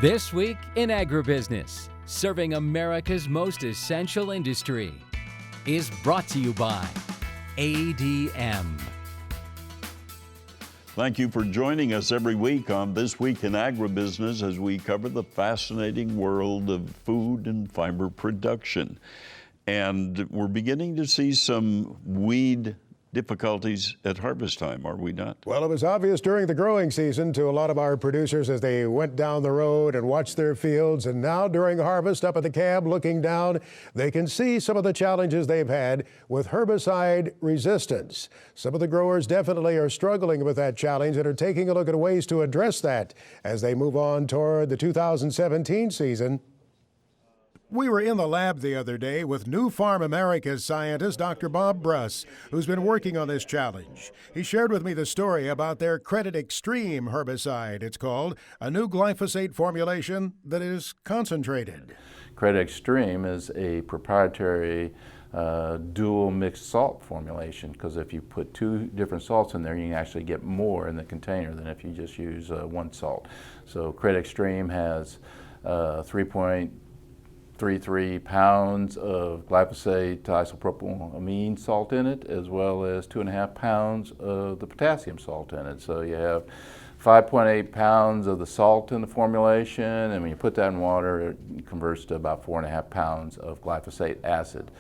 This Week in Agribusiness, serving America's most essential industry, is brought to you by ADM. Thank you for joining us every week on This Week in Agribusiness as we cover the fascinating world of food and fiber production. And we're beginning to see some weed difficulties at harvest time, are we not? Well, it was obvious during the growing season to a lot of our producers as they went down the road and watched their fields. And now during harvest up at the cab looking down, they can see some of the challenges they've had with herbicide resistance. Some of the growers definitely are struggling with that challenge and are taking a look at ways to address that as they move on toward the 2017 season. We were in the lab the other day with New Farm America's scientist, Dr. Bob Bruss, who's been working on this challenge. He shared with me the story about their Credit Xtreme herbicide, it's called, a new glyphosate formulation that is concentrated. Credit Xtreme is a proprietary dual mixed salt formulation, because if you put two different salts in there, you can actually get more in the container than if you just use one salt. So Credit Xtreme has 3.33 pounds of glyphosate isopropylamine salt in it, as well as 2.5 pounds of the potassium salt in it. So you have 5.8 pounds of the salt in the formulation, and when you put that in water, it converts to about 4.5 pounds of glyphosate acid,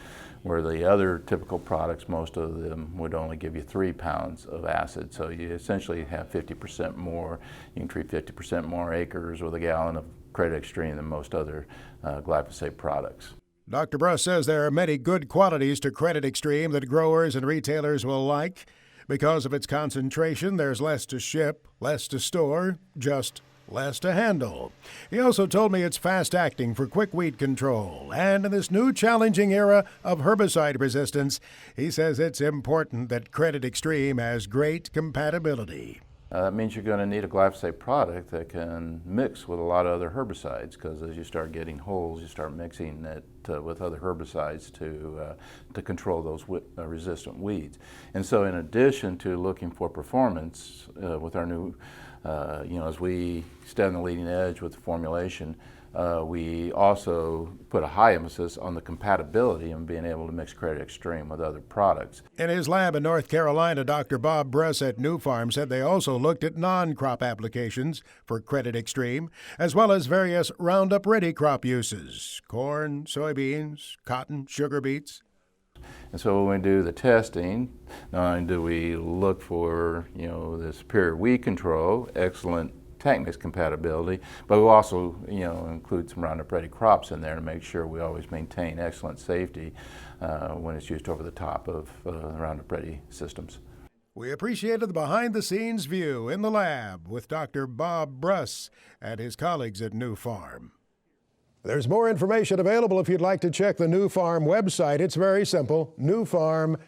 where the other typical products, most of them would only give you 3 pounds of acid. So you essentially have 50% more. You can treat 50% more acres with a gallon of Credit Xtreme than most other glyphosate products. Dr. Bruss says there are many good qualities to Credit Xtreme that growers and retailers will like. Because of its concentration, there's less to ship, less to store, just less to handle. He also told me it's fast-acting for quick weed control. And in this new challenging era of herbicide resistance, he says it's important that Credit Xtreme has great compatibility. That means you're going to need a glyphosate product that can mix with a lot of other herbicides, because as you start getting holes, you start mixing it with other herbicides to control those resistant weeds. And so in addition to looking for performance with our new, as we stay on the leading edge with the formulation, we also put a high emphasis on the compatibility and being able to mix Credit Xtreme with other products. In his lab in North Carolina, Dr. Bob Bruss at New Farm said they also looked at non-crop applications for Credit Xtreme, as well as various Roundup-ready crop uses: corn, soybeans, cotton, sugar beets. And so when we do the testing, not only do we look for, the superior weed control, excellent tank mix compatibility, but we also, include some Roundup Ready crops in there to make sure we always maintain excellent safety when it's used over the top of Roundup Ready systems. We appreciated the behind-the-scenes view in the lab with Dr. Bob Bruss and his colleagues at New Farm. There's more information available if you'd like to check the New Farm website. It's very simple, newfarm.com.